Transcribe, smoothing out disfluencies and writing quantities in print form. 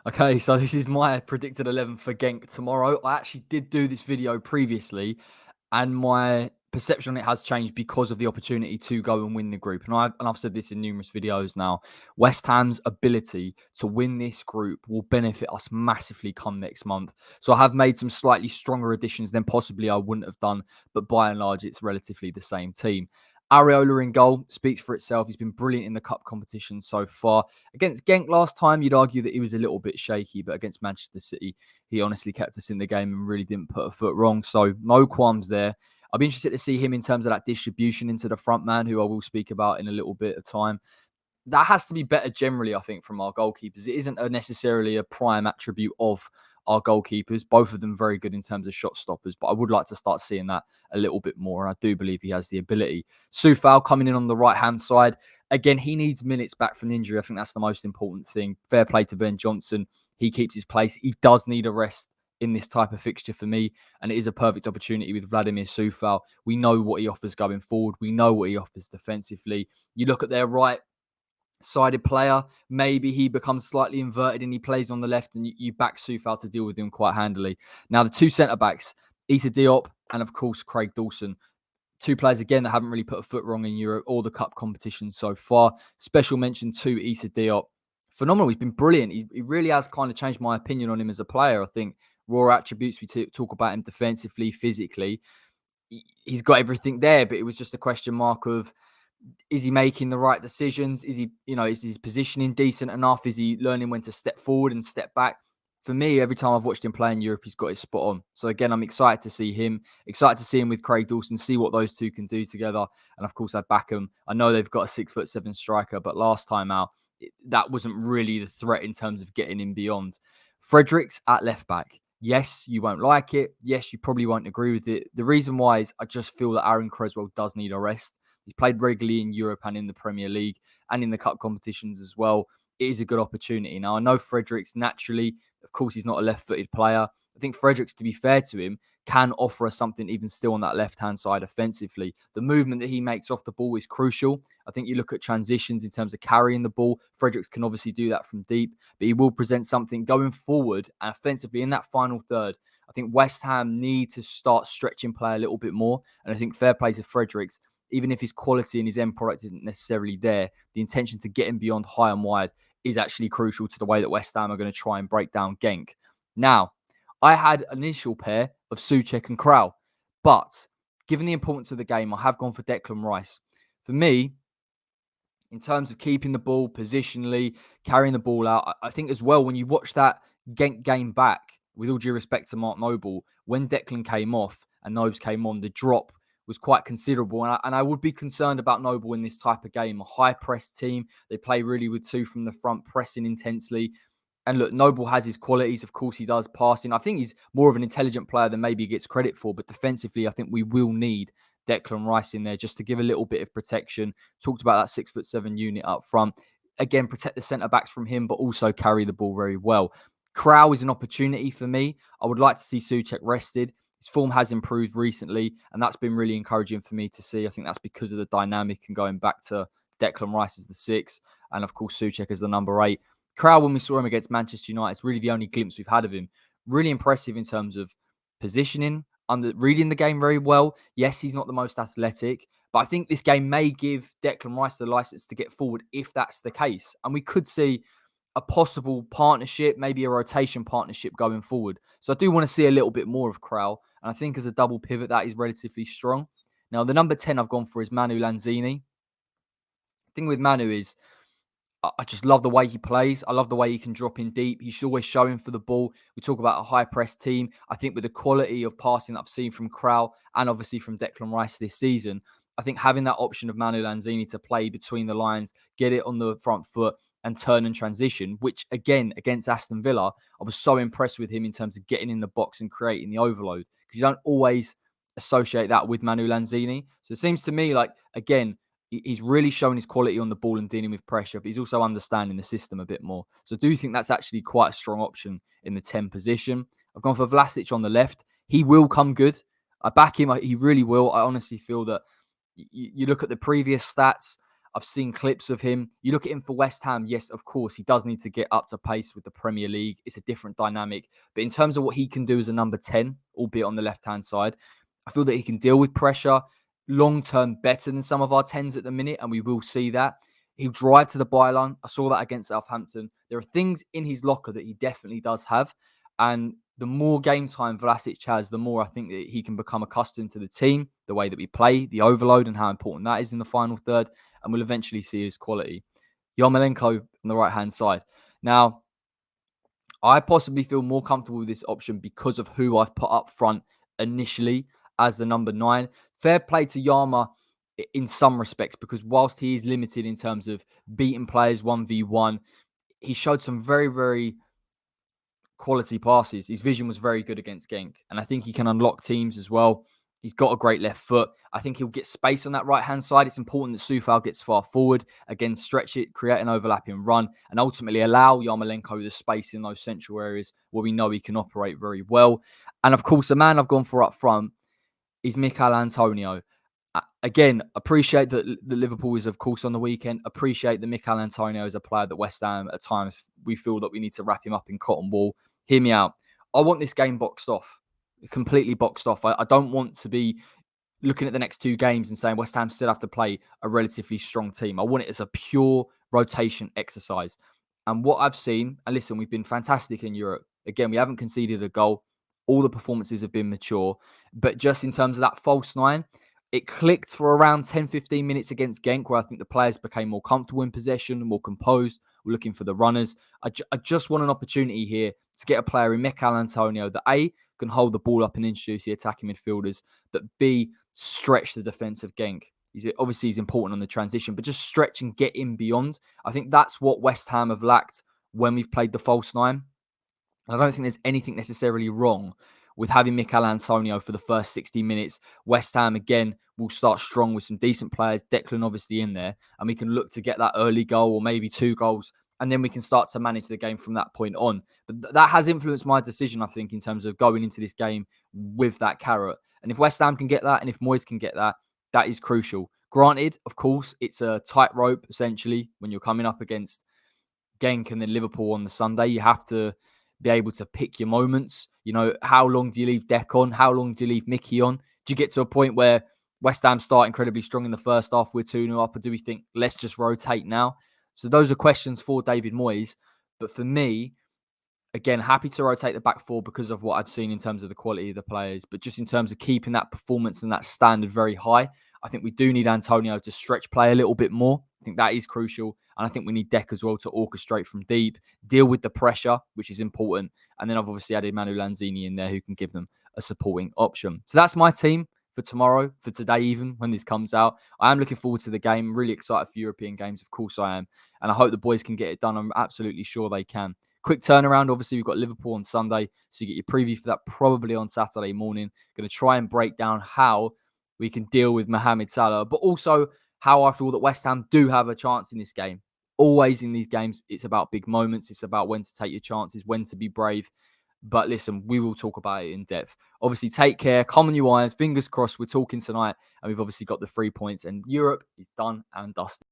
Okay, so this is my predicted 11 for Genk tomorrow. I actually did do this video previously, and my perception on it has changed because of the opportunity to go and win the group. And I've said this in numerous videos now. West Ham's ability to win this group will benefit us massively come next month. So I have made some slightly stronger additions than possibly I wouldn't have done, but by and large, it's relatively the same team. Areola in goal speaks for itself. He's been brilliant in the cup competition so far. Against Genk last time, you'd argue that he was a little bit shaky, but against Manchester City, he honestly kept us in the game and really didn't put a foot wrong. So no qualms there. I'll be interested to see him in terms of that distribution into the front man, who I will speak about in a little bit of time. That has to be better generally, I think, from our goalkeepers. It isn't necessarily a prime attribute of our goalkeepers. Both of them very good in terms of shot stoppers, but I would like to start seeing that a little bit more, and I do believe he has the ability. Soufal coming in on the right-hand side. Again, he needs minutes back from injury. I think that's the most important thing. Fair play to Ben Johnson. He keeps his place. He does need a rest in this type of fixture for me, and it is a perfect opportunity with Vladimir Soufal. We know what he offers going forward. We know what he offers defensively. You look at their right-sided player, maybe he becomes slightly inverted and he plays on the left, and you back Soufal to deal with him quite handily. Now, the two centre-backs, Issa Diop and, of course, Craig Dawson. Two players, again, that haven't really put a foot wrong in Europe or the cup competition so far. Special mention to Issa Diop. Phenomenal. He's been brilliant. He really has kind of changed my opinion on him as a player. I think raw attributes, we talk about him defensively, physically. He's got everything there, but it was just a question mark of, is he making the right decisions? Is is his positioning decent enough? Is he learning when to step forward and step back? For me, every time I've watched him play in Europe, he's got it spot on. So again, I'm excited to see him. Excited to see him with Craig Dawson, see what those two can do together. And of course, I back them. I know they've got a 6'7" striker, but last time out, that wasn't really the threat in terms of getting him beyond. Fredericks at left back. Yes, you won't like it. Yes, you probably won't agree with it. The reason why is I just feel that Aaron Creswell does need a rest. He's played regularly in Europe and in the Premier League and in the cup competitions as well. It is a good opportunity. Now, I know Fredericks naturally, of course, he's not a left-footed player. I think Fredericks, to be fair to him, can offer us something even still on that left-hand side offensively. The movement that he makes off the ball is crucial. I think you look at transitions in terms of carrying the ball. Fredericks can obviously do that from deep, but he will present something going forward and offensively in that final third. I think West Ham need to start stretching play a little bit more. And I think fair play to Fredericks, even if his quality and his end product isn't necessarily there, the intention to get him beyond high and wide is actually crucial to the way that West Ham are going to try and break down Genk. Now, I had an initial pair of Souček and Krau, but given the importance of the game, I have gone for Declan Rice. For me, in terms of keeping the ball positionally, carrying the ball out, I think as well, when you watch that Genk game back, with all due respect to Mark Noble, when Declan came off and Nobes came on, the drop was quite considerable. And I would be concerned about Noble in this type of game. A high press team. They play really with two from the front, pressing intensely. And look, Noble has his qualities. Of course, he does passing. I think he's more of an intelligent player than maybe he gets credit for. But defensively, I think we will need Declan Rice in there just to give a little bit of protection. Talked about that 6'7" unit up front. Again, protect the centre-backs from him, but also carry the ball very well. Krau is an opportunity for me. I would like to see Souček rested. His form has improved recently, and that's been really encouraging for me to see. I think that's because of the dynamic and going back to Declan Rice as the 6, and of course Souček as the number 8. Krau, when we saw him against Manchester United, it's really the only glimpse we've had of him. Really impressive in terms of positioning, reading the game very well. Yes, he's not the most athletic, but I think this game may give Declan Rice the license to get forward if that's the case. And we could see a possible partnership, maybe a rotation partnership going forward. So I do want to see a little bit more of Krau. And I think as a double pivot, that is relatively strong. Now, the number 10 I've gone for is Manu Lanzini. The thing with Manu is I just love the way he plays. I love the way he can drop in deep. He's always showing for the ball. We talk about a high press team. I think with the quality of passing that I've seen from Krau and obviously from Declan Rice this season, I think having that option of Manu Lanzini to play between the lines, get it on the front foot and turn and transition, which again, against Aston Villa, I was so impressed with him in terms of getting in the box and creating the overload, because you don't always associate that with Manu Lanzini. So it seems to me like, again, he's really shown his quality on the ball and dealing with pressure, but he's also understanding the system a bit more. So I do think that's actually quite a strong option in the 10 position. I've gone for Vlasic on the left. He will come good. I back him. He really will. I honestly feel that you look at the previous stats. I've seen clips of him. You look at him for West Ham, yes, of course, he does need to get up to pace with the Premier League. It's a different dynamic. But in terms of what he can do as a number 10, albeit on the left-hand side, I feel that he can deal with pressure long-term better than some of our 10s at the minute, and we will see that. He'll drive to the byline. I saw that against Southampton. There are things in his locker that he definitely does have. And the more game time Vlasic has, the more I think that he can become accustomed to the team, the way that we play, the overload, and how important that is in the final third. And we'll eventually see his quality. Yarmolenko on the right-hand side. Now, I possibly feel more comfortable with this option because of who I've put up front initially as the number 9. Fair play to Yarma in some respects, because whilst he is limited in terms of beating players 1v1, he showed some very, very quality passes. His vision was very good against Genk, and I think he can unlock teams as well. He's got a great left foot. I think he'll get space on that right-hand side. It's important that Soufal gets far forward. Again, stretch it, create an overlapping run, and ultimately allow Yarmolenko the space in those central areas where we know he can operate very well. And of course, the man I've gone for up front is Mikel Antonio. Again, appreciate that the Liverpool is, of course, on the weekend. Appreciate that Mikel Antonio is a player that West Ham, at times, we feel that we need to wrap him up in cotton wool. Hear me out. I want this game boxed off, completely boxed off. I don't want to be looking at the next 2 games and saying West Ham still have to play a relatively strong team. I want it as a pure rotation exercise. And what I've seen, and listen, we've been fantastic in Europe. Again, we haven't conceded a goal. All the performances have been mature. But just in terms of that false 9, it clicked for around 10, 15 minutes against Genk, where I think the players became more comfortable in possession, more composed, were looking for the runners. I just want an opportunity here to get a player in Mikel Antonio that A, can hold the ball up and introduce the attacking midfielders, but B, stretch the defence of Genk. Obviously, he's important on the transition, but just stretch and get in beyond. I think that's what West Ham have lacked when we've played the false 9. And I don't think there's anything necessarily wrong with having Mikel Antonio for the first 60 minutes. West Ham, again, will start strong with some decent players. Declan obviously in there. And we can look to get that early goal or maybe 2 goals. And then we can start to manage the game from that point on. But that has influenced my decision, I think, in terms of going into this game with that carrot. And if West Ham can get that, and if Moyes can get that, that is crucial. Granted, of course, it's a tightrope, essentially, when you're coming up against Genk and then Liverpool on the Sunday. You have to be able to pick your moments. You know, how long do you leave Deck on? How long do you leave Mickey on? Do you get to a point where West Ham start incredibly strong in the first half, we're 2-0 up, or do we think, let's just rotate now? So those are questions for David Moyes. But for me, again, happy to rotate the back 4 because of what I've seen in terms of the quality of the players. But just in terms of keeping that performance and that standard very high, I think we do need Antonio to stretch play a little bit more. I think that is crucial. And I think we need Deck as well to orchestrate from deep, deal with the pressure, which is important. And then I've obviously added Manu Lanzini in there who can give them a supporting option. So that's my team for tomorrow, for today even, when this comes out. I am looking forward to the game. I'm really excited for European games. Of course I am. And I hope the boys can get it done. I'm absolutely sure they can. Quick turnaround. Obviously, we've got Liverpool on Sunday. So you get your preview for that probably on Saturday morning. Going to try and break down how we can deal with Mohamed Salah, but also how I feel that West Ham do have a chance in this game. Always in these games, it's about big moments. It's about when to take your chances, when to be brave. But listen, we will talk about it in depth. Obviously, take care. Come on, you irons. Fingers crossed we're talking tonight. And we've obviously got the 3 points. And Europe is done and dusted.